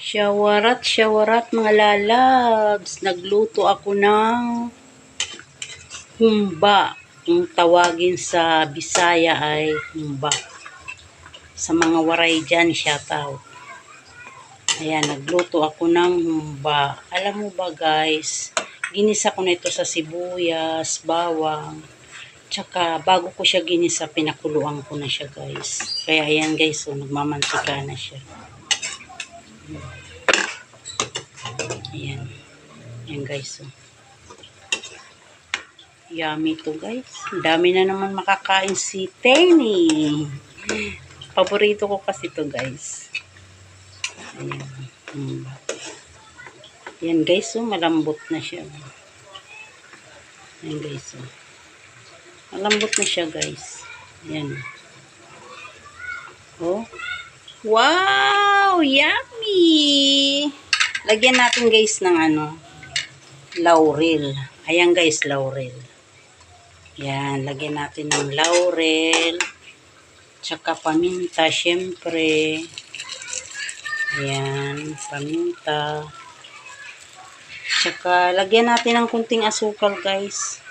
Shawarat mga lalabs. Nagluto ako ng humba. Kung tawagin sa Bisaya ay humba. Sa mga waray dyan, shout out. Ayan, nagluto ako ng humba. Alam mo ba guys, ginisa ko na ito sa sibuyas, bawang. Tsaka bago ko siya ginisa, pinakuluan ko na siya guys. Kaya ayan guys, so, nagmamantika na siya. Ayan. Ayan guys. So. Yummy to guys. Dami na naman makakain si Tenny. Paborito ko kasi to guys. Ayan. Ayan guys. So, malambot na siya. Ayan guys. So. Malambot na siya guys. Ayan. Oh. Wow! Yummy! Lagyan natin guys ng laurel. Ayan guys, laurel. Yan, lagyan natin ng laurel. Tsaka paminta, syempre. Ayan, paminta. Tsaka lagyan natin ng kunting asukal guys.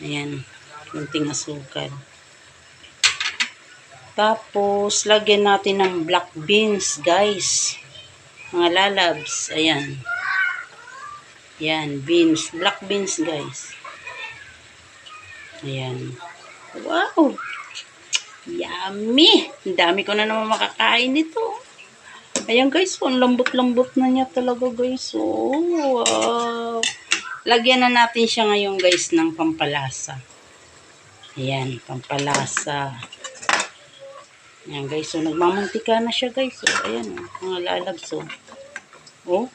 Ayan, kunting asukal. Tapos, lagyan natin ng black beans guys. Mga lalabs, ayan. Yan, beans. Black beans, guys. Ayan. Wow! Yummy! Ang dami ko na naman makakain nito. Ayan, guys. Ang lambot-lambot na niya talaga, guys. Oh, wow! Lagyan na natin siya ngayon, guys, ng pampalasa. Ayan, pampalasa. Ayan, guys. So, nagmamantika na siya, guys. So, ayan, mga lalabs. So. Oh.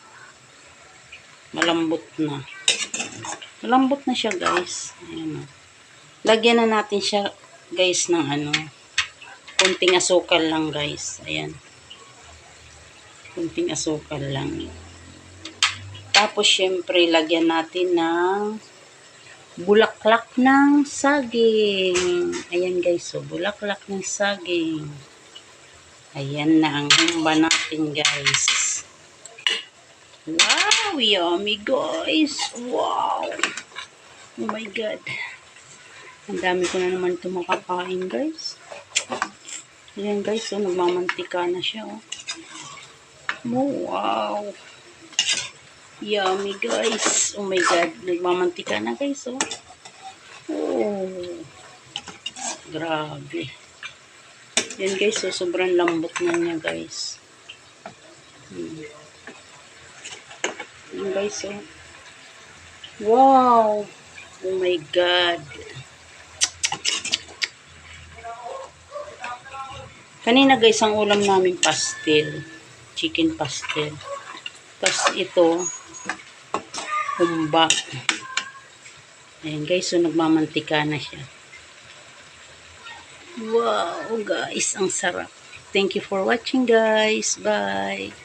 Malambot na. Malambot na siya, guys. Ayan. Lagyan na natin siya, guys, ng kunting asukal lang, guys. Ayan. Kunting asukal lang. Tapos, syempre, lagyan natin ng bulaklak ng saging. Ayan, guys. So, bulaklak ng saging. Ayan na ang humba natin, guys. Wow, yummy guys. Wow. Oh my God. Ang dami ko na naman ito makakain guys. Ayan guys, so nagmamantika na siya. Oh, wow. Yummy guys. Oh my God. Nagmamantika na guys. Oh. Oh. Grabe. Yan guys, so sobrang lambot na niya guys. Yan guys, oh. Wow! Oh my God! Kanina guys, ang ulam namin pastel. Chicken pastel. Tapos ito, humba. Ayan guys, so nagmamantika na siya. Wow guys, ang sarap. Thank you for watching guys. Bye!